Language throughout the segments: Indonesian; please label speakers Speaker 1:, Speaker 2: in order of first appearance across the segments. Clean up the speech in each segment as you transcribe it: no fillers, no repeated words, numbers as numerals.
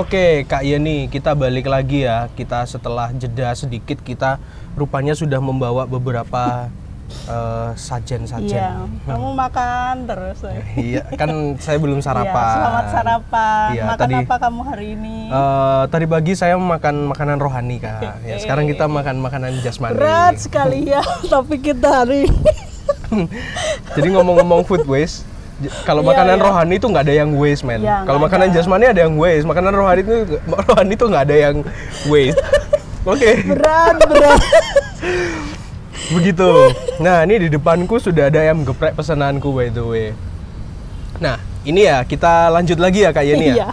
Speaker 1: Oke, Kak Yeni, kita balik lagi ya. Kita setelah jeda sedikit, kita rupanya sudah membawa beberapa sajen-sajen.
Speaker 2: Iya, kamu makan terus.
Speaker 1: Iya, kan saya belum sarapan.
Speaker 2: Iya, selamat sarapan.
Speaker 1: Iya,
Speaker 2: makan
Speaker 1: tadi,
Speaker 2: apa kamu hari ini?
Speaker 1: Tadi pagi saya makan makanan rohani, Kak. Ya, sekarang kita makan makanan jasmani.
Speaker 2: Berat sekali ya, tapi kita hari ini.
Speaker 1: Jadi ngomong-ngomong food waste, kalau makanan rohani itu nggak ada yang waste, men.
Speaker 2: Ya,
Speaker 1: kalau makanan jasmani ada yang waste, makanan rohani itu nggak ada yang waste. Oke.
Speaker 2: Berat.
Speaker 1: Begitu. Nah, ini di depanku sudah ada ayam geprek pesananku, by the way. Nah, ini ya kita lanjut lagi ya Kak Yeni ya.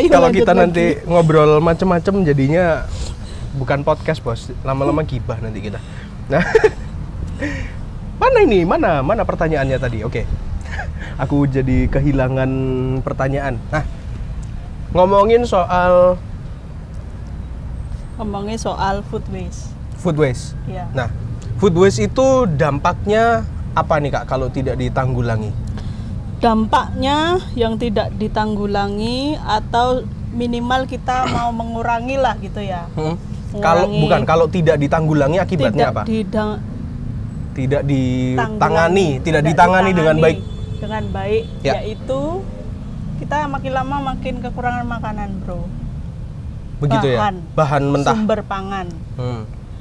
Speaker 1: Kalau kita nanti ngobrol macem-macem jadinya bukan podcast, Bos. Lama-lama gibah nanti kita. Nah, mana pertanyaannya tadi? Oke. Aku jadi kehilangan pertanyaan. Nah, ngomongin soal
Speaker 2: food waste.
Speaker 1: Food waste.
Speaker 2: Ya.
Speaker 1: Nah, food waste itu dampaknya apa nih Kak kalau tidak ditanggulangi?
Speaker 2: Dampaknya yang tidak ditanggulangi atau minimal kita mau mengurangi lah gitu ya.
Speaker 1: Kalau tidak ditanggulangi akibatnya apa? Tidak ditangani dengan baik.
Speaker 2: Dengan baik,
Speaker 1: ya. Yaitu
Speaker 2: kita makin lama makin kekurangan makanan, bro.
Speaker 1: Begitu ya. Bahan mentah.
Speaker 2: Sumber pangan.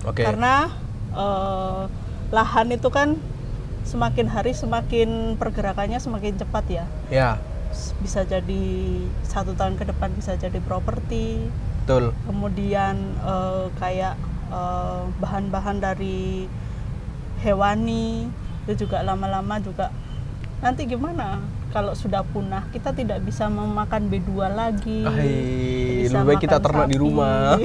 Speaker 1: Okay.
Speaker 2: Karena lahan itu kan semakin hari semakin pergerakannya semakin cepat ya.
Speaker 1: Ya.
Speaker 2: Bisa jadi 1 tahun ke depan bisa jadi properti.
Speaker 1: Betul.
Speaker 2: Kemudian kayak bahan-bahan dari hewani itu juga lama-lama juga nanti gimana kalau sudah punah kita tidak bisa memakan B2 lagi.
Speaker 1: Lebih baik kita ternak di rumah.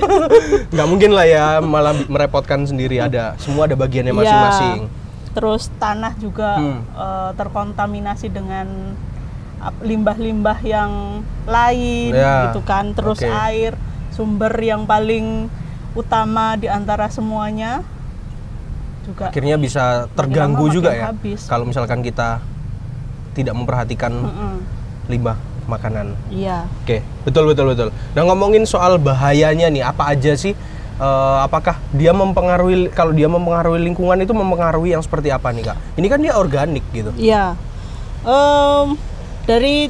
Speaker 1: Nggak mungkin lah ya malah merepotkan sendiri, semua ada bagiannya masing-masing.
Speaker 2: Ya, terus tanah juga terkontaminasi dengan limbah-limbah yang lain gitu kan. Terus air, sumber yang paling utama di antara semuanya juga
Speaker 1: akhirnya bisa terganggu juga ya
Speaker 2: habis.
Speaker 1: Kalau misalkan kita tidak memperhatikan limbah makanan.
Speaker 2: Iya.
Speaker 1: Oke, betul. Nah, ngomongin soal bahayanya nih, apa aja sih? Apakah dia mempengaruhi? Kalau dia mempengaruhi lingkungan itu mempengaruhi yang seperti apa nih Kak? Ini kan dia organik gitu.
Speaker 2: Iya. Dari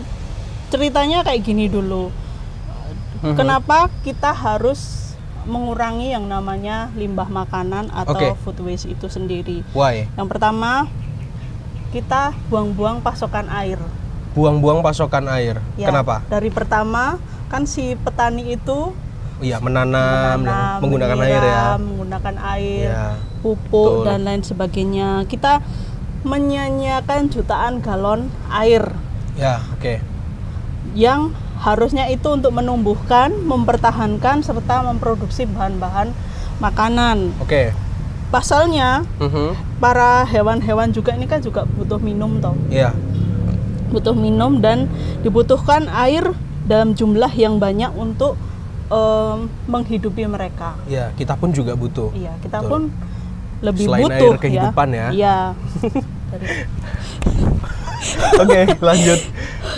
Speaker 2: ceritanya kayak gini dulu. Kenapa kita harus mengurangi yang namanya limbah makanan atau food waste itu sendiri?
Speaker 1: Why?
Speaker 2: Yang pertama, kita buang-buang pasokan air.
Speaker 1: Buang-buang pasokan air. Ya, kenapa?
Speaker 2: Dari pertama kan si petani itu
Speaker 1: menanam menggunakan air ya.
Speaker 2: Menggunakan air, pupuk dan lain sebagainya. Kita menyanyiakan jutaan galon air.
Speaker 1: Ya,
Speaker 2: Yang harusnya itu untuk menumbuhkan, mempertahankan serta memproduksi bahan-bahan makanan. Pasalnya, para hewan-hewan juga ini kan juga butuh minum toh.
Speaker 1: Iya.
Speaker 2: Butuh minum dan dibutuhkan air dalam jumlah yang banyak untuk menghidupi mereka.
Speaker 1: Iya, kita pun juga butuh.
Speaker 2: Iya, kita pun lebih
Speaker 1: selain
Speaker 2: butuh
Speaker 1: air kehidupan ya.
Speaker 2: Iya.
Speaker 1: Lanjut.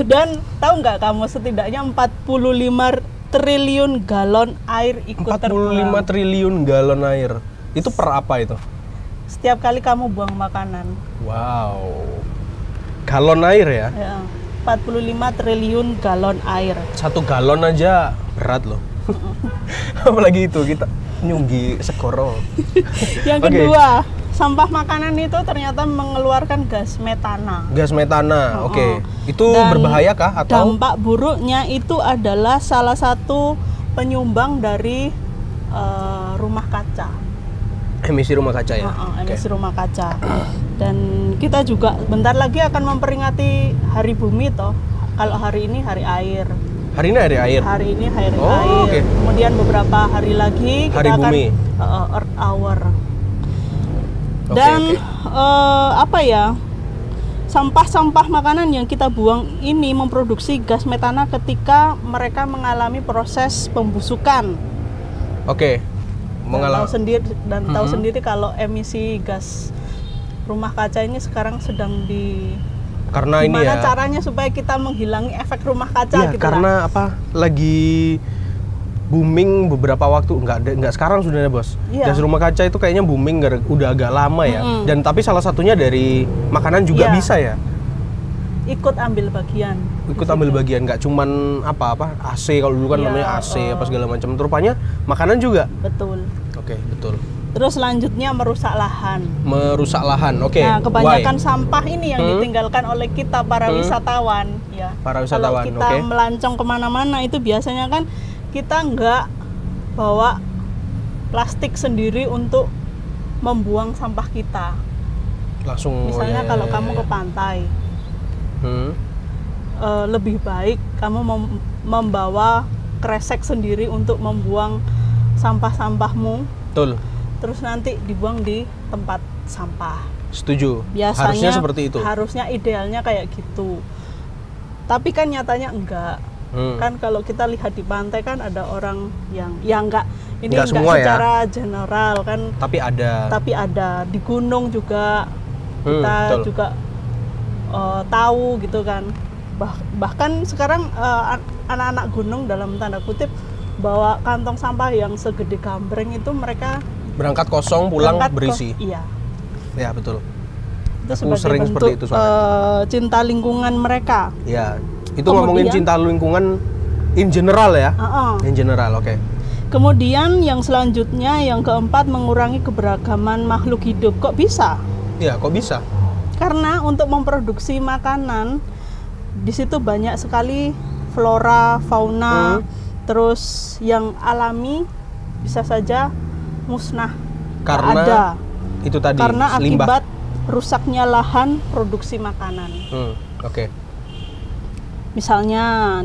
Speaker 2: Dan tahu nggak kamu setidaknya 45 triliun galon air ikut terbuang.
Speaker 1: 45 triliun galon air. Itu per apa itu?
Speaker 2: Setiap kali kamu buang makanan.
Speaker 1: Wow. Galon air ya?
Speaker 2: 45 triliun galon air.
Speaker 1: 1 galon aja berat loh. Apalagi itu kita nyunggi segoro.
Speaker 2: Yang kedua, sampah makanan itu ternyata mengeluarkan gas metana.
Speaker 1: Gas metana, Itu dan berbahaya kah? Atau
Speaker 2: dampak buruknya itu adalah salah satu penyumbang dari rumah kaca.
Speaker 1: Emisi rumah kaca ya?
Speaker 2: Emisi rumah kaca. Dan kita juga bentar lagi akan memperingati Hari Bumi toh. Kalau hari ini Hari Air.
Speaker 1: Hari ini Hari Air? Hari ini
Speaker 2: Hari Air. Kemudian beberapa hari lagi kita akan Earth Hour. Dan sampah-sampah makanan yang kita buang ini memproduksi gas metana ketika mereka mengalami proses pembusukan. Tahu sendiri kalau emisi gas rumah kaca ini sekarang sedang
Speaker 1: Karena
Speaker 2: gimana
Speaker 1: ini ya.
Speaker 2: Caranya supaya kita menghilangi efek rumah kaca
Speaker 1: ya,
Speaker 2: gitu
Speaker 1: karena apa? Lagi booming beberapa waktu, nggak sekarang sebenarnya bos. Jas rumah kaca itu kayaknya booming udah agak lama ya. Dan tapi salah satunya dari makanan juga bisa ya.
Speaker 2: Ikut ambil bagian.
Speaker 1: Nggak cuman apa AC, kalau dulu kan namanya AC apa segala macam. Rupanya makanan juga.
Speaker 2: Betul.
Speaker 1: Oke, betul.
Speaker 2: Terus selanjutnya merusak lahan.
Speaker 1: Oke.
Speaker 2: Nah, kebanyakan sampah ini yang ditinggalkan oleh kita para wisatawan ya. Kalau kita melancong kemana-mana itu biasanya kan kita nggak bawa plastik sendiri untuk membuang sampah kita.
Speaker 1: Langsung.
Speaker 2: Misalnya kalau kamu ke pantai, lebih baik kamu membawa kresek sendiri untuk membuang sampah-sampahmu.
Speaker 1: Betul.
Speaker 2: Terus nanti dibuang di tempat sampah.
Speaker 1: Setuju.
Speaker 2: Biasanya
Speaker 1: harusnya seperti itu.
Speaker 2: Harusnya idealnya kayak gitu. Tapi kan nyatanya enggak. Kan kalau kita lihat di pantai kan ada orang yang enggak secara general kan. Tapi ada di gunung juga kita
Speaker 1: betul.
Speaker 2: juga tahu gitu kan. Bahkan sekarang anak-anak gunung dalam tanda kutip bawa kantong sampah yang segede gambreng itu mereka
Speaker 1: berangkat kosong pulang berisi.
Speaker 2: Iya.
Speaker 1: Ya betul.
Speaker 2: Itu sering seperti itu soalnya. Cinta lingkungan mereka.
Speaker 1: Ya. Itu ngomongin cinta lingkungan in general ya. In general, oke.
Speaker 2: Kemudian yang selanjutnya yang keempat mengurangi keberagaman makhluk hidup. Kok bisa?
Speaker 1: Ya, kok bisa?
Speaker 2: Karena untuk memproduksi makanan di situ banyak sekali flora, fauna, terus yang alami bisa saja musnah.
Speaker 1: Karena
Speaker 2: ada.
Speaker 1: Itu tadi.
Speaker 2: Karena
Speaker 1: limbah.
Speaker 2: akibat rusaknya lahan produksi makanan.
Speaker 1: Oke.
Speaker 2: Misalnya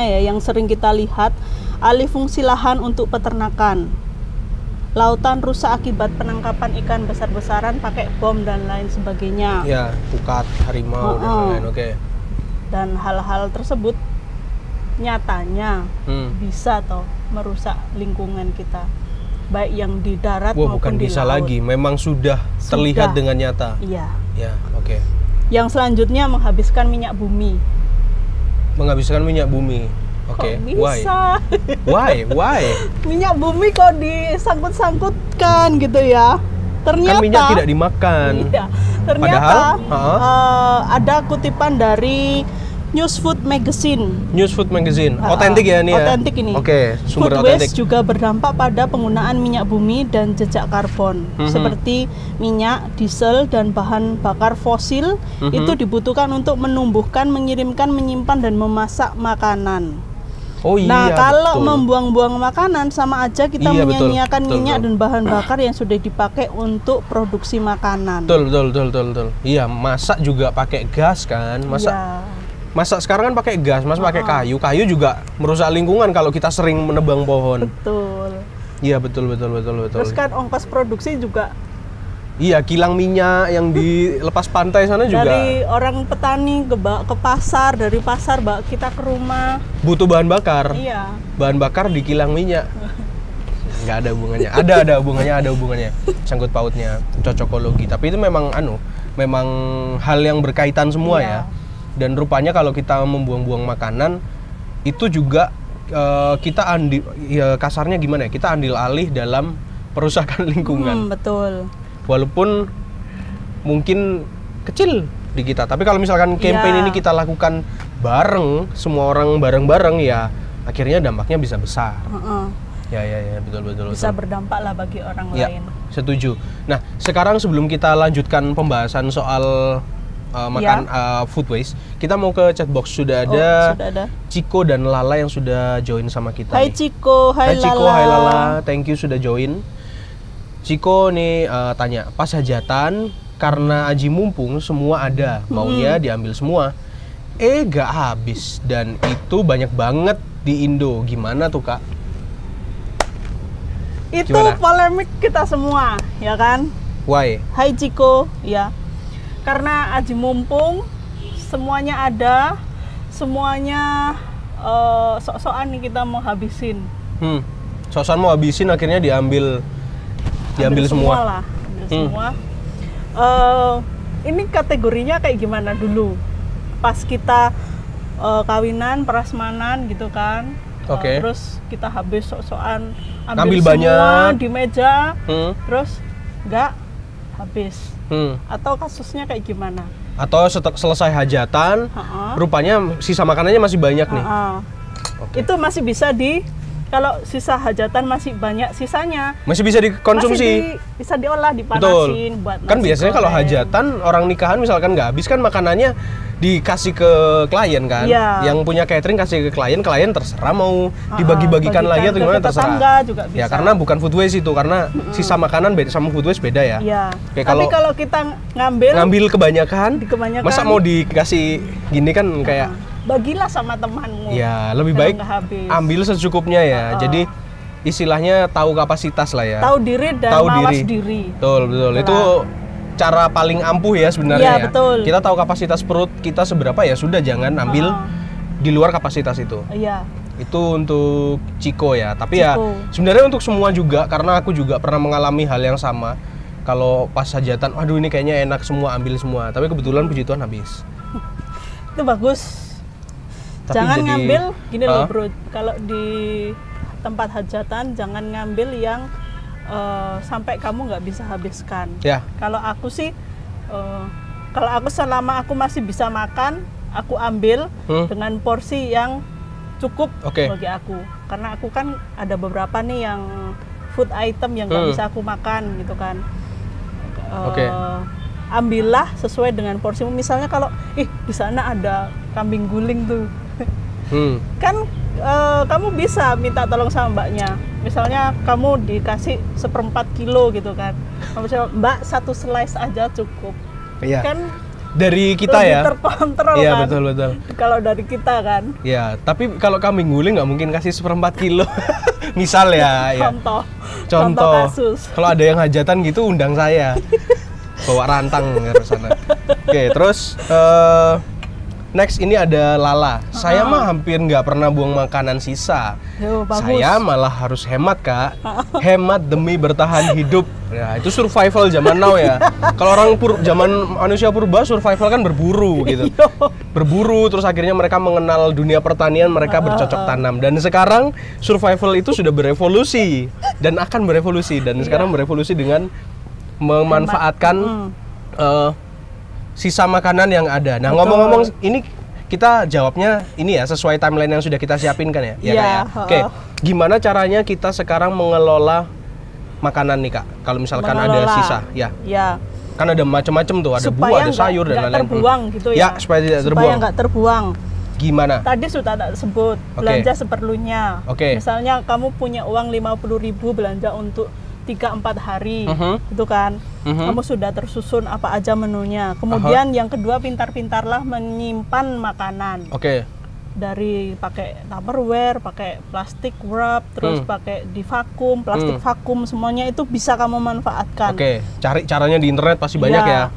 Speaker 2: ya yang sering kita lihat alih fungsi lahan untuk peternakan. Lautan rusak akibat penangkapan ikan besar-besaran pakai bom dan lain sebagainya.
Speaker 1: Ya, pukat, harimau dan lain-lain. Oke.
Speaker 2: Dan hal-hal tersebut nyatanya bisa merusak lingkungan kita. Baik yang di darat maupun
Speaker 1: bukan
Speaker 2: di
Speaker 1: bisa
Speaker 2: laut.
Speaker 1: lagi, memang sudah terlihat dengan nyata.
Speaker 2: Iya.
Speaker 1: Ya, oke.
Speaker 2: Yang selanjutnya menghabiskan minyak bumi.
Speaker 1: Menghabiskan minyak bumi. Oke.
Speaker 2: Kok bisa?
Speaker 1: Why?
Speaker 2: Minyak bumi kok disangkut-sangkutkan gitu ya. Ternyata
Speaker 1: kan minyak tidak dimakan.
Speaker 2: Iya. Ternyata ada kutipan dari Newsfood Magazine.
Speaker 1: Otentik ya ini ya?
Speaker 2: Otentik ini.
Speaker 1: Oke, sumber
Speaker 2: Food
Speaker 1: otentik.
Speaker 2: waste juga berdampak pada penggunaan minyak bumi dan jejak karbon. Seperti minyak, diesel, dan bahan bakar fosil itu dibutuhkan untuk menumbuhkan, mengirimkan, menyimpan, dan memasak makanan.
Speaker 1: Oh iya,
Speaker 2: nah, kalau membuang-buang makanan sama aja kita menyia-nyiakan minyak dan bahan bakar yang sudah dipakai untuk produksi makanan.
Speaker 1: Betul. Iya, masak juga pakai gas kan? Masak sekarang kan pakai gas, pakai kayu. Kayu juga merusak lingkungan kalau kita sering menebang pohon.
Speaker 2: Betul.
Speaker 1: Iya, betul.
Speaker 2: Terus kan ongkos produksi juga.
Speaker 1: Iya, kilang minyak yang dilepas pantai sana juga.
Speaker 2: Dari orang petani ke pasar, dari pasar kita ke rumah.
Speaker 1: Butuh bahan bakar.
Speaker 2: Iya.
Speaker 1: Bahan bakar di kilang minyak. Nggak ada hubungannya. Ada hubungannya. Sangkut pautnya, cocokologi. Tapi itu memang hal yang berkaitan semua ya. Dan rupanya kalau kita membuang-buang makanan itu juga kita kasarnya gimana ya? Kita andil alih dalam perusakan lingkungan.
Speaker 2: Betul.
Speaker 1: Walaupun mungkin kecil di kita, tapi kalau misalkan campaign ini kita lakukan bareng, semua orang bareng-bareng ya, akhirnya dampaknya bisa besar. Ya, betul.
Speaker 2: Bisa berdampak lah bagi orang lain.
Speaker 1: Setuju. Nah, sekarang sebelum kita lanjutkan pembahasan soal food waste, kita mau ke chatbox. Sudah ada Ciko dan Lala yang sudah join sama kita.
Speaker 2: Hai Ciko, hai
Speaker 1: Lala, thank you sudah join. Ciko nih tanya, pas hajatan karena aji mumpung semua ada, maunya diambil semua. Gak habis dan itu banyak banget di Indo. Gimana tuh Kak?
Speaker 2: Itu polemik kita semua, ya kan?
Speaker 1: Why?
Speaker 2: Hai Ciko, ya. Karena aji mumpung semuanya ada, semuanya sok-sokan nih kita mau habisin.
Speaker 1: Sok-sokan mau habisin akhirnya diambil semua.
Speaker 2: Semua. ini kategorinya kayak gimana dulu? Pas kita kawinan, prasmanan gitu kan. Terus kita habis sok-sokan ambil banyak di meja, terus nggak habis. Atau kasusnya kayak gimana?
Speaker 1: Atau selesai hajatan, rupanya sisa makanannya masih banyak nih.
Speaker 2: Itu masih bisa kalau sisa hajatan masih banyak sisanya,
Speaker 1: masih bisa dikonsumsi,
Speaker 2: bisa diolah, dipanasin. Buat
Speaker 1: kan biasanya kalau hajatan orang nikahan misalkan nggak habis kan makanannya dikasih ke klien kan, yang punya catering kasih ke klien terserah mau dibagi-bagikan lagi atau gimana terserah.
Speaker 2: Juga bisa.
Speaker 1: Ya karena bukan food waste itu, karena sisa makanan beda sama food waste beda ya.
Speaker 2: Tapi kalau kita ngambil
Speaker 1: kebanyakan, masa mau dikasih gini kan kayak
Speaker 2: bagilah sama temanmu.
Speaker 1: Ya, lebih baik ambil secukupnya ya. Jadi istilahnya tahu kapasitas lah ya.
Speaker 2: Tahu diri dan mawas diri.
Speaker 1: Betul. Itu cara paling ampuh ya sebenarnya ya.
Speaker 2: Betul.
Speaker 1: Kita tahu kapasitas perut kita seberapa ya sudah, jangan ambil di luar kapasitas itu.
Speaker 2: Iya.
Speaker 1: Itu untuk Ciko ya. Tapi ya sebenarnya untuk semua juga, karena aku juga pernah mengalami hal yang sama. Kalau pas hajatan, aduh ini kayaknya enak semua, ambil semua. Tapi kebetulan puji Tuhan habis.
Speaker 2: Itu bagus. Tapi jangan ngambil gini loh bro, kalau di tempat hajatan jangan ngambil yang sampai kamu nggak bisa habiskan. Kalau aku sih, kalau aku selama aku masih bisa makan, aku ambil dengan porsi yang cukup bagi aku. Karena aku kan ada beberapa nih yang food item yang nggak bisa aku makan gitu kan. Ambillah sesuai dengan porsimu. Misalnya kalau di sana ada kambing guling tuh. Kan kamu bisa minta tolong sama mbaknya. Misalnya kamu dikasih 1/4 kilo gitu kan. Kamu bilang, Mbak 1 slice aja cukup. Kan
Speaker 1: dari kita ya.
Speaker 2: Terkontrol
Speaker 1: kan. Iya betul.
Speaker 2: Kalau dari kita kan.
Speaker 1: Ya, tapi kalau kambing guling nggak mungkin kasih 1/4 kilo. Misal ya. Contoh
Speaker 2: kasus.
Speaker 1: Kalau ada yang hajatan gitu undang saya. Bawa rantang ke sana. Oke, terus next ini ada Lala. Saya mah hampir nggak pernah buang makanan sisa. Saya malah harus hemat Kak. Hemat demi bertahan hidup. Ya itu survival zaman now ya. Kalau orang zaman manusia purba survival kan berburu gitu. Berburu terus akhirnya mereka mengenal dunia pertanian, mereka bercocok tanam. Dan sekarang survival itu sudah berevolusi dan akan berevolusi, dan sekarang berevolusi dengan memanfaatkan sisa makanan yang ada. Nah, ngomong-ngomong ini kita jawabnya ini ya sesuai timeline yang sudah kita siapin kan ya? Oke, gimana caranya kita sekarang mengelola makanan nih Kak? Kalau misalkan ada sisa, kan ada macam-macam tuh, ada buah, ada sayur dan lain-lain.
Speaker 2: Terbuang gitu ya?
Speaker 1: Supaya tidak terbuang.
Speaker 2: Supaya nggak terbuang.
Speaker 1: Gimana?
Speaker 2: Tadi sudah tak sebut, belanja seperlunya. Misalnya kamu punya uang 50.000 belanja untuk 3-4 hari, gitu kan. Kamu sudah tersusun apa aja menunya. Kemudian yang kedua, pintar-pintarlah menyimpan makanan. Dari pakai Tupperware, pakai plastik wrap, terus pakai di vakum, plastik vakum, semuanya itu bisa kamu manfaatkan.
Speaker 1: Cari caranya di internet pasti banyak ya.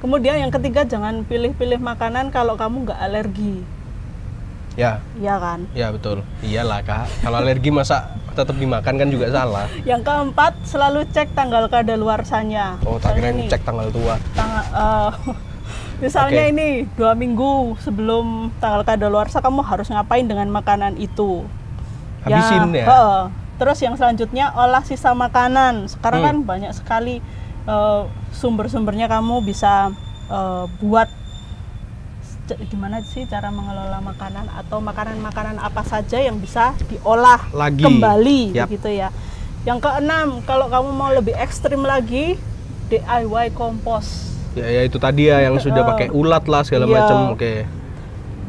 Speaker 2: Kemudian yang ketiga, jangan pilih-pilih makanan kalau kamu nggak alergi. Iya kan?
Speaker 1: Ya betul. Iyalah Kak. Kalau alergi masa tetap dimakan kan juga salah.
Speaker 2: Yang keempat, selalu cek tanggal kadaluarsanya.
Speaker 1: Tak kira cek tanggal tua.
Speaker 2: Misalnya ini 2 minggu sebelum tanggal kadaluarsa kamu harus ngapain dengan makanan itu?
Speaker 1: Habisin ya.
Speaker 2: Terus yang selanjutnya, olah sisa makanan. Sekarang kan banyak sekali sumber-sumbernya, kamu bisa buat gimana sih cara mengelola makanan, atau makanan-makanan apa saja yang bisa diolah kembali gitu ya. Yang keenam, kalau kamu mau lebih ekstrim lagi, DIY kompos.
Speaker 1: Ya itu tadi ya yang sudah pakai ulat lah segala macam.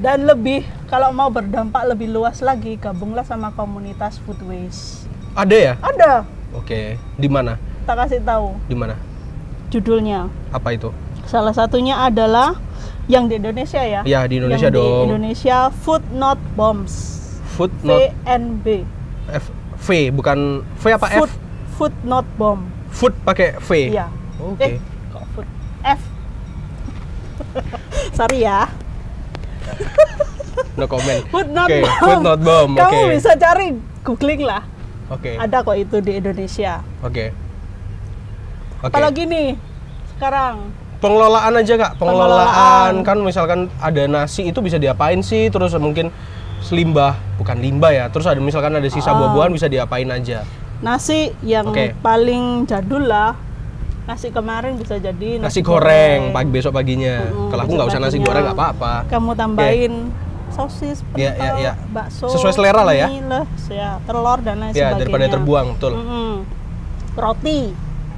Speaker 2: Dan lebih kalau mau berdampak lebih luas lagi, gabunglah sama komunitas food waste.
Speaker 1: Ada ya?
Speaker 2: Ada.
Speaker 1: Di mana?
Speaker 2: Tak kasih tahu.
Speaker 1: Di mana?
Speaker 2: Judulnya.
Speaker 1: Apa itu?
Speaker 2: Salah satunya adalah yang di Indonesia ya?
Speaker 1: Ya di Indonesia
Speaker 2: yang
Speaker 1: dong.
Speaker 2: Di Indonesia, Food Not Bombs.
Speaker 1: Food Not
Speaker 2: VNB.
Speaker 1: V bukan V apa
Speaker 2: Food,
Speaker 1: F?
Speaker 2: Food Not Bomb.
Speaker 1: Food pakai V.
Speaker 2: Iya. Kok food? F. Sorry ya.
Speaker 1: No comment.
Speaker 2: Food Not Bomb.
Speaker 1: Food Not Bomb.
Speaker 2: Kamu bisa cari, googling lah.
Speaker 1: Ada
Speaker 2: kok itu di Indonesia.
Speaker 1: Apalagi
Speaker 2: nih sekarang
Speaker 1: pengelolaan aja Kak, pengelolaan. Kan misalkan ada nasi itu bisa diapain sih, terus mungkin bukan limbah ya, terus ada misalkan ada sisa buah-buahan bisa diapain aja.
Speaker 2: Nasi yang paling jadul lah, nasi kemarin bisa jadi
Speaker 1: nasi goreng besok paginya. Kalau aku nggak usah nasi goreng nggak apa-apa.
Speaker 2: Kamu tambahin sosis, pentol, bakso,
Speaker 1: sesuai selera lah ya.
Speaker 2: Telur dan lain sebagainya.
Speaker 1: Daripada terbuang, betul.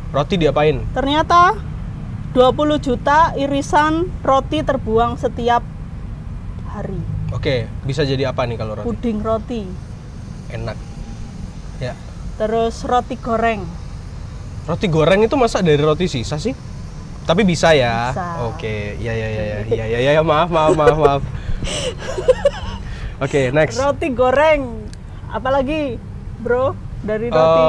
Speaker 1: Roti diapain?
Speaker 2: Ternyata 20 juta irisan roti terbuang setiap hari.
Speaker 1: Oke, bisa jadi apa nih kalau roti?
Speaker 2: Puding roti.
Speaker 1: Enak. Ya.
Speaker 2: Terus roti goreng.
Speaker 1: Roti goreng itu masa dari roti sisa sih? Tapi bisa ya.
Speaker 2: Bisa.
Speaker 1: Oke, ya, maaf. Oke, next.
Speaker 2: Roti goreng. Apalagi, Bro, dari roti?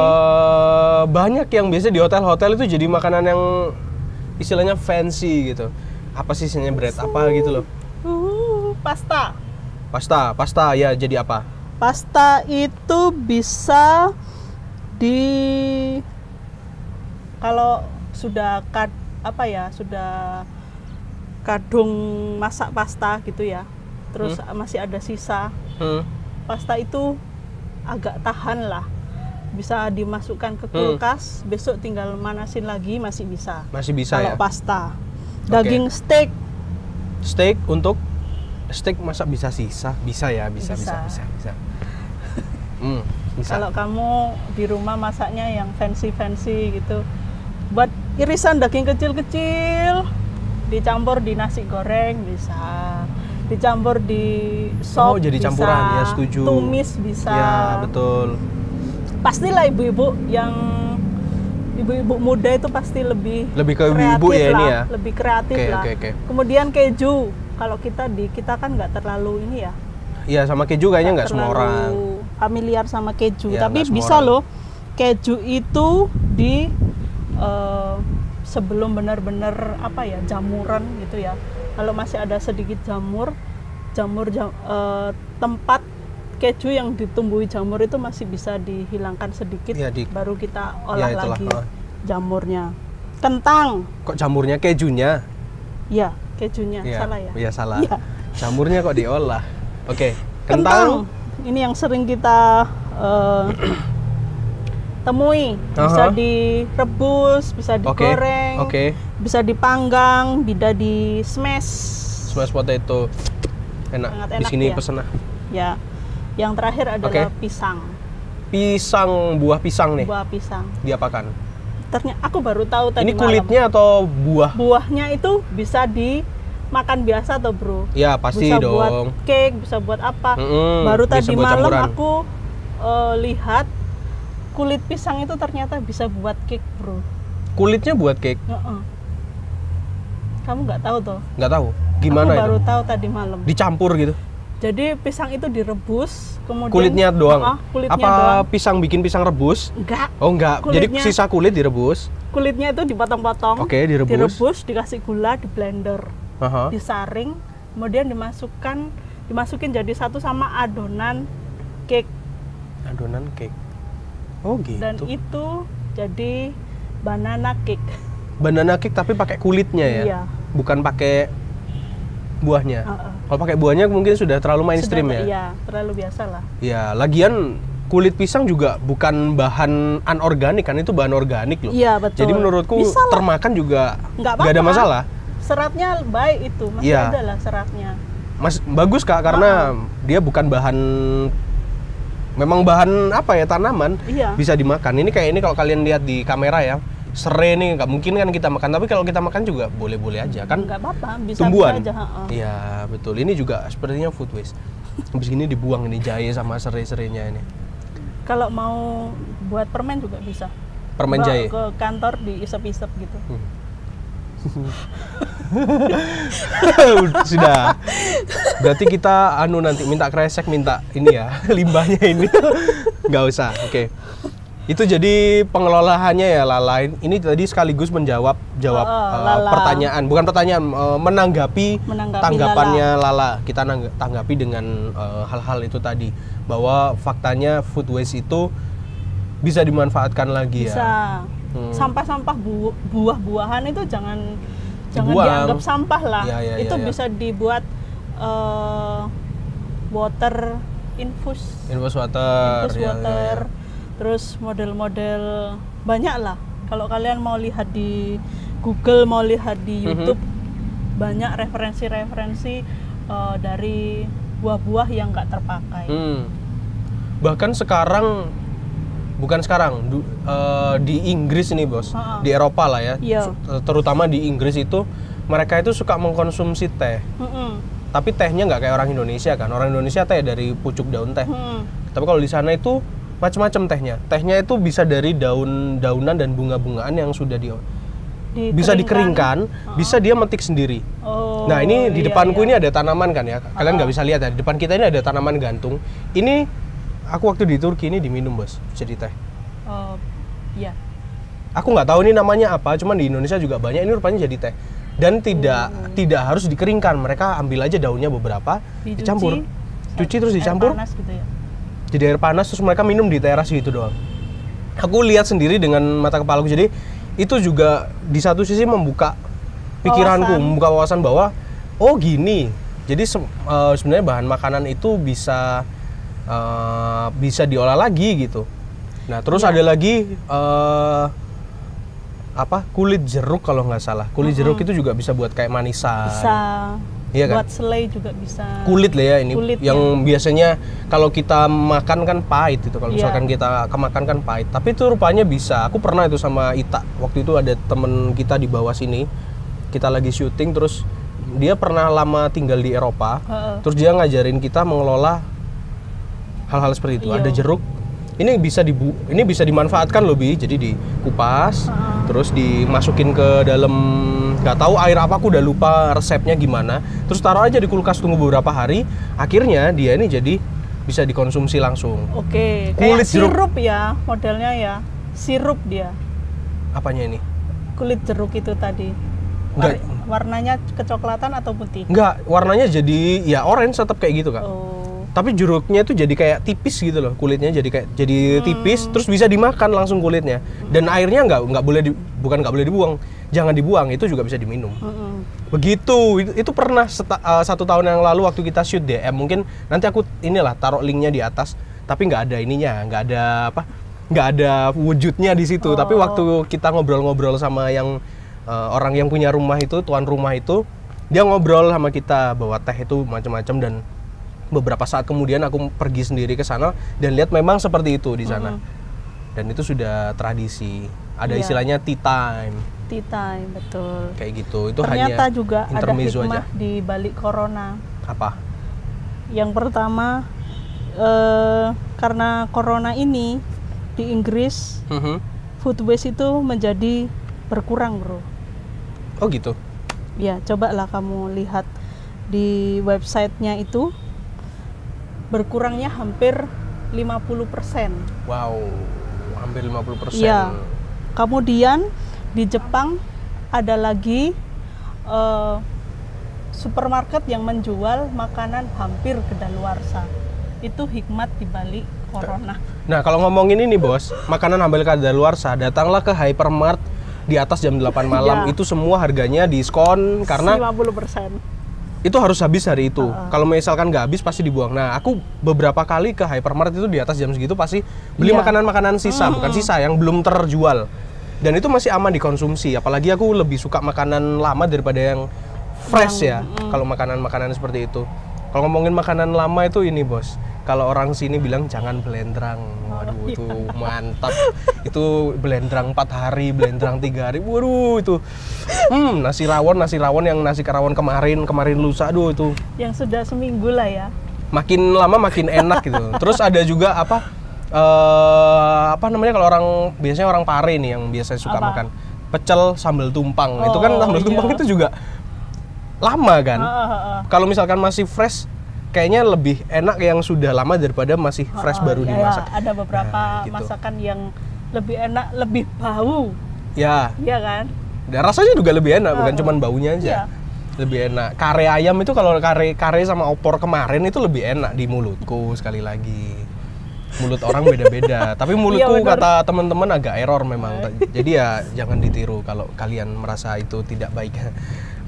Speaker 1: Banyak yang biasa di hotel-hotel itu jadi makanan yang istilahnya fancy gitu. Apa sih isinya bread apa gitu loh? Pasta ya, jadi apa?
Speaker 2: Pasta itu bisa kalau sudah sudah kadung masak pasta gitu ya, terus masih ada sisa, pasta itu agak tahan lah, bisa dimasukkan ke kulkas, besok tinggal manasin lagi masih bisa kalau
Speaker 1: ya?
Speaker 2: Pasta. Daging steak
Speaker 1: untuk steak masa bisa sisa? Bisa. Bisa.
Speaker 2: Kalau kamu di rumah masaknya yang fancy gitu, buat irisan daging kecil-kecil dicampur di nasi goreng bisa, dicampur di sop
Speaker 1: jadi
Speaker 2: bisa,
Speaker 1: campuran ya, setuju.
Speaker 2: Tumis bisa.
Speaker 1: Ya, betul.
Speaker 2: Pastilah ibu-ibu muda itu pasti lebih
Speaker 1: ke ibu-ibu ya, ini ya.
Speaker 2: Lebih kreatif lah. Kemudian keju, kalau kita kan nggak terlalu ini ya.
Speaker 1: Iya, sama keju kayaknya nggak semua orang
Speaker 2: familiar sama keju,
Speaker 1: ya,
Speaker 2: tapi bisa loh keju itu sebelum benar-benar jamuran gitu ya. Kalau masih ada sedikit jamur tempat keju yang ditumbuhi jamur itu masih bisa dihilangkan sedikit, baru kita olah lagi jamurnya. Kentang. Kok
Speaker 1: jamurnya kejunya?
Speaker 2: Ya, kejunya. Salah ya?
Speaker 1: Iya, salah. Ya. Jamurnya kok diolah. Oke.
Speaker 2: Kentang. Ini yang sering kita temui. Bisa direbus, bisa digoreng, bisa dipanggang, bisa di smash potato.
Speaker 1: Enak. Di sini ya. Pesen lah.
Speaker 2: Ya. Yang terakhir adalah pisang.
Speaker 1: Buah pisang nih.
Speaker 2: Buah pisang.
Speaker 1: Diapakan?
Speaker 2: Ternyata aku baru tahu tadi.
Speaker 1: Ini kulitnya atau buah?
Speaker 2: Buahnya itu bisa dimakan biasa atau Bro?
Speaker 1: Ya pasti
Speaker 2: bisa
Speaker 1: dong.
Speaker 2: Buat cake, bisa buat apa? Baru tadi malam aku lihat kulit pisang itu ternyata bisa buat cake, Bro.
Speaker 1: Kulitnya buat cake?
Speaker 2: Kamu nggak tahu toh?
Speaker 1: Nggak tahu. Gimana
Speaker 2: aku baru tahu tadi malam.
Speaker 1: Dicampur gitu?
Speaker 2: Jadi pisang itu direbus, kemudian
Speaker 1: kulitnya doang.
Speaker 2: Kulitnya
Speaker 1: apa
Speaker 2: doang.
Speaker 1: Pisang bikin pisang rebus?
Speaker 2: Enggak.
Speaker 1: Oh enggak. Jadi sisa kulit direbus.
Speaker 2: Kulitnya itu dipotong-potong.
Speaker 1: Oke, direbus,
Speaker 2: dikasih gula, di blender. Disaring, kemudian dimasukin jadi satu sama adonan cake.
Speaker 1: Adonan cake. Oh gitu.
Speaker 2: Dan itu jadi banana cake.
Speaker 1: Banana cake tapi pakai kulitnya ya? Iya. Bukan pakai buahnya. Kalau pakai buahnya mungkin sudah terlalu mainstream ya?
Speaker 2: Iya, terlalu biasa lah.
Speaker 1: Iya, lagian kulit pisang juga bukan bahan anorganik kan, itu bahan organik loh.
Speaker 2: Iya, betul.
Speaker 1: Jadi menurutku termakan juga nggak ada masalah.
Speaker 2: Seratnya baik itu, masih ada lah seratnya.
Speaker 1: Bagus Kak, karena dia bukan memang bahan tanaman, bisa dimakan. Ini kayak ini kalau kalian lihat di kamera ya, serai nih, nggak mungkin kan kita makan, tapi kalau kita makan juga boleh-boleh aja kan,
Speaker 2: nggak apa-apa, bisa
Speaker 1: tumbuhan
Speaker 2: aja.
Speaker 1: Iya betul, ini juga sepertinya food waste. Habis ini dibuang ini jahe sama serai-serainya ini. Kalau
Speaker 2: mau buat permen juga bisa,
Speaker 1: permen jahe
Speaker 2: ke kantor diisep-isep gitu.
Speaker 1: Sudah, berarti kita nanti minta kresek, minta ini ya limbahnya ini. Nggak usah. Oke. Itu jadi pengelolaannya ya Lala. Ini tadi sekaligus menjawab pertanyaan, bukan pertanyaan, menanggapi tanggapannya Lala. Kita tanggapi dengan hal-hal itu tadi, bahwa faktanya food waste itu bisa dimanfaatkan lagi.
Speaker 2: Bisa. Sampah-sampah buah-buahan itu jangan dianggap sampah lah. Itu bisa dibuat water infus water. Terus model-model banyak lah. Kalau kalian mau lihat di Google, mau lihat di YouTube, banyak referensi-referensi dari buah-buah yang nggak terpakai.
Speaker 1: Bahkan sekarang, bukan sekarang, di Inggris ini bos, di Eropa lah ya, terutama di Inggris itu mereka itu suka mengkonsumsi teh. Tapi tehnya nggak kayak orang Indonesia kan. Orang Indonesia teh dari pucuk daun teh. Tapi kalau di sana itu macam-macam tehnya. Tehnya itu bisa dari daun-daunan dan bunga-bungaan yang sudah bisa dikeringkan, bisa dia metik sendiri. Nah ini di depanku ini ada tanaman kan ya. Kalian nggak bisa lihat ya. Di depan kita ini ada tanaman gantung. Ini aku waktu di Turki ini diminum bos, jadi teh.
Speaker 2: Iya.
Speaker 1: Aku nggak tahu ini namanya apa. Cuman di Indonesia juga banyak. Ini rupanya jadi teh. Dan tidak harus dikeringkan, mereka ambil aja daunnya beberapa, dicampur, cuci terus dicampur,
Speaker 2: air panas gitu ya?
Speaker 1: Jadi air panas terus mereka minum di teras gitu doang. Aku lihat sendiri dengan mata kepalaku, jadi itu juga di satu sisi membuka pikiranku, membuka wawasan bahwa oh gini, jadi sebenarnya bahan makanan itu bisa diolah lagi gitu. Nah terus ada lagi kulit jeruk kalau nggak salah. Kulit jeruk itu juga bisa buat kayak manisan.
Speaker 2: Bisa.
Speaker 1: Iya kan?
Speaker 2: Buat selai juga bisa.
Speaker 1: Kulit lah ya ini. Yang biasanya kalau kita makan kan pahit itu. Kalau misalkan kita kemakan kan pahit. Tapi itu rupanya bisa. Aku pernah itu sama Ita. Waktu itu ada temen kita di bawah sini. Kita lagi syuting terus dia pernah lama tinggal di Eropa. Terus dia ngajarin kita mengelola hal-hal seperti itu. Ada jeruk. Ini bisa dimanfaatkan loh Bi. Jadi dikupas, terus dimasukin ke dalam, nggak tahu air apa, aku udah lupa resepnya gimana. Terus taruh aja di kulkas, tunggu beberapa hari. Akhirnya dia ini jadi bisa dikonsumsi langsung.
Speaker 2: Oke, kayak sirup ya modelnya ya. Sirup dia.
Speaker 1: Apanya ini?
Speaker 2: Kulit jeruk itu tadi. Warnanya kecoklatan atau putih?
Speaker 1: Enggak, warnanya jadi ya orange tetap kayak gitu Kak. Tapi jeruknya itu jadi kayak tipis gitu loh, kulitnya jadi tipis, terus bisa dimakan langsung kulitnya. Dan airnya nggak boleh dibuang, jangan dibuang, itu juga bisa diminum. Begitu, itu pernah 1 tahun yang lalu waktu kita shoot DM, mungkin nanti aku taruh linknya di atas, tapi nggak ada ininya, nggak ada wujudnya di situ. Tapi waktu kita ngobrol-ngobrol sama yang orang yang punya rumah itu, tuan rumah itu, dia ngobrol sama kita bahwa teh itu macam-macam. Dan beberapa saat kemudian aku pergi sendiri ke sana dan lihat memang seperti itu di sana. Dan itu sudah tradisi. Ada istilahnya tea time.
Speaker 2: Tea time, betul.
Speaker 1: Kayak gitu. Itu
Speaker 2: ternyata
Speaker 1: hanya
Speaker 2: juga ada hikmah aja di balik corona.
Speaker 1: Apa?
Speaker 2: Yang pertama, karena corona ini di Inggris, food waste itu menjadi berkurang, bro.
Speaker 1: Oh gitu?
Speaker 2: Ya, cobalah kamu lihat di websitenya itu. Berkurangnya hampir 50%.
Speaker 1: Wow, hampir 50%.
Speaker 2: Iya. Kemudian di Jepang ada lagi supermarket yang menjual makanan hampir kedaluarsa. Itu hikmat dibalik corona.
Speaker 1: Nah, kalau ngomongin ini bos, makanan hampir kedaluarsa, datanglah ke hypermart di atas jam 8 malam. Itu semua harganya diskon karena
Speaker 2: 50%.
Speaker 1: Itu harus habis hari itu. Kalau misalkan nggak habis pasti dibuang. Nah, aku beberapa kali ke hypermart itu di atas jam segitu pasti beli makanan-makanan sisa, bukan sisa, yang belum terjual. Dan itu masih aman dikonsumsi. Apalagi aku lebih suka makanan lama daripada yang fresh ya. Kalau makanan-makanan seperti itu. Kalau ngomongin makanan lama itu ini bos. Kalau orang sini bilang jangan belendrang. Waduh, itu mantap. Itu belendrang 4 hari, belendrang 3 hari. Waduh, itu nasi rawon yang nasi kerawon kemarin lusa, aduh itu.
Speaker 2: Yang sudah seminggu lah ya.
Speaker 1: Makin lama makin enak gitu. Terus ada juga apa namanya kalau biasanya orang Pare nih yang biasanya suka makan pecel sambal tumpang. Itu kan sambal tumpang itu juga lama kan. Kalau misalkan masih fresh, kayaknya lebih enak yang sudah lama daripada masih fresh baru dimasak.
Speaker 2: Ada beberapa masakan yang lebih enak, lebih bau.
Speaker 1: Ya.
Speaker 2: Iya kan?
Speaker 1: Dan rasanya juga lebih enak, bukan cuma baunya aja. Lebih enak. Kare ayam itu kalau kare sama opor kemarin itu lebih enak di mulutku sekali lagi. mulut orang beda-beda. Tapi mulutku kata teman-teman agak error memang. Jadi ya jangan ditiru kalau kalian merasa itu tidak baik.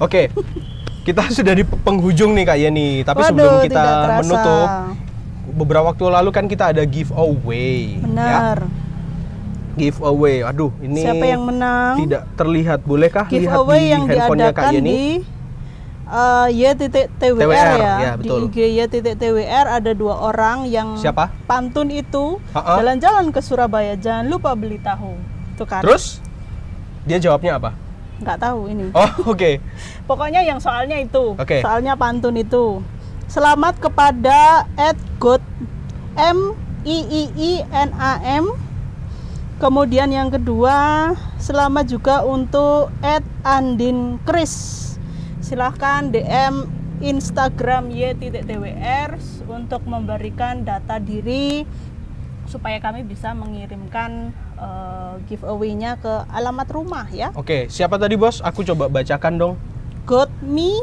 Speaker 1: Oke, kita sudah di penghujung nih Kak Yeni. Tapi sebelum kita menutup, beberapa waktu lalu kan kita ada giveaway.
Speaker 2: Benar.
Speaker 1: Ya? Giveaway, aduh ini
Speaker 2: siapa yang menang?
Speaker 1: Tidak terlihat, bolehkah
Speaker 2: giveaway
Speaker 1: lihat di handphonenya Kak Yeni?
Speaker 2: Di y.twr ya,
Speaker 1: betul.
Speaker 2: di IG y.twr ada 2 orang yang
Speaker 1: siapa?
Speaker 2: Pantun itu jalan-jalan ke Surabaya, jangan lupa beli tahu. Itu kan.
Speaker 1: Terus dia jawabnya apa?
Speaker 2: Nggak tahu ini.
Speaker 1: Oh oke.
Speaker 2: Pokoknya yang soalnya itu, soalnya pantun itu. Selamat kepada @MIIINAM. Kemudian yang kedua, selamat juga untuk @Andin Kris. Silahkan DM Instagram y.twr untuk memberikan data diri supaya kami bisa mengirimkan giveaway-nya ke alamat rumah ya.
Speaker 1: Oke, siapa tadi bos? Aku coba bacakan dong.
Speaker 2: Godmi,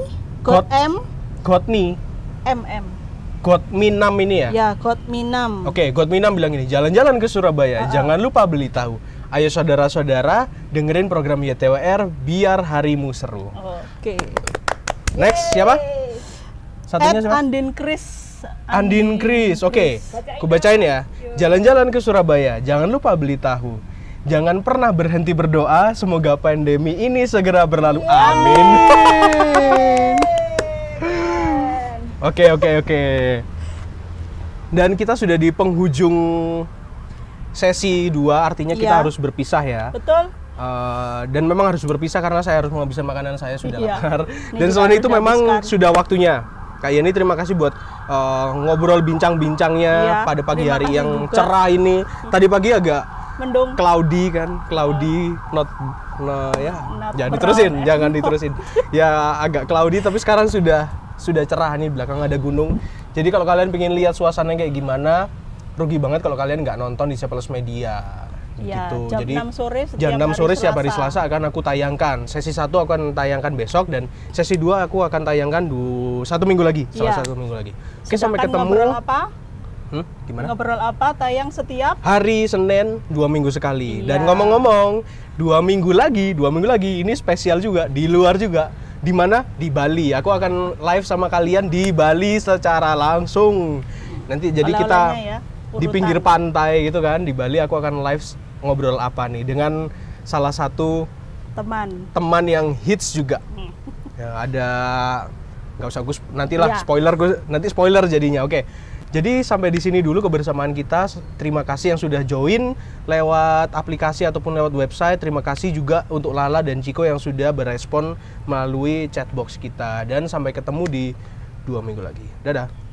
Speaker 1: Godmi, Godminam ini ya?
Speaker 2: Ya, Godminam.
Speaker 1: Oke, Godminam bilang ini, jalan-jalan ke Surabaya, jangan lupa beli tahu. Ayo saudara-saudara, dengerin program YTWR biar harimu seru.
Speaker 2: Oke.
Speaker 1: Next, siapa? Satunya siapa?
Speaker 2: Andin Kris.
Speaker 1: Andin Kris, oke. Aku bacain ya. Jalan-jalan ke Surabaya, jangan lupa beli tahu. Jangan pernah berhenti berdoa, semoga pandemi ini segera berlalu. Amin. Oke. Dan kita sudah di penghujung sesi 2, artinya kita harus berpisah ya.
Speaker 2: Betul.
Speaker 1: Dan memang harus berpisah karena saya harus menghabiskan makanan, saya sudah lapar. Dan selain itu memang sudah waktunya. Kak Yeni, terima kasih buat ngobrol bincang-bincangnya pada pagi hari yang cerah ini. Tadi pagi agak
Speaker 2: mendung,
Speaker 1: cloudy kan, jangan diterusin. Ya agak cloudy, tapi sekarang sudah cerah nih, belakang ada gunung. Jadi kalau kalian pengen lihat suasananya kayak gimana, rugi banget kalau kalian nggak nonton di C+ Media.
Speaker 2: Ya,
Speaker 1: gitu.
Speaker 2: Jam
Speaker 1: Jadi
Speaker 2: 6 sore
Speaker 1: setiap hari Selasa akan aku tayangkan. Sesi 1 aku akan tayangkan besok, dan sesi 2 aku akan tayangkan 1 minggu lagi, setelah 1 minggu lagi. Oke, sampai ketemu.
Speaker 2: Ngobrol apa?
Speaker 1: Gimana?
Speaker 2: Ngobrol apa? Tayang setiap
Speaker 1: hari Senin 2 minggu sekali. Dan ngomong-ngomong, 2 minggu lagi ini spesial juga, di luar juga. Di mana? Di Bali. Aku akan live sama kalian di Bali secara langsung. Nanti jadi kita di pinggir pantai gitu kan, di Bali. Aku akan live ngobrol apa nih dengan salah satu teman yang hits juga. Ya, ada, nggak usah gue nantilah spoiler jadinya. Oke. Jadi sampai di sini dulu kebersamaan kita. Terima kasih yang sudah join lewat aplikasi ataupun lewat website. Terima kasih juga untuk Lala dan Ciko yang sudah berespon melalui chatbox kita. Dan sampai ketemu di 2 minggu lagi. Dadah.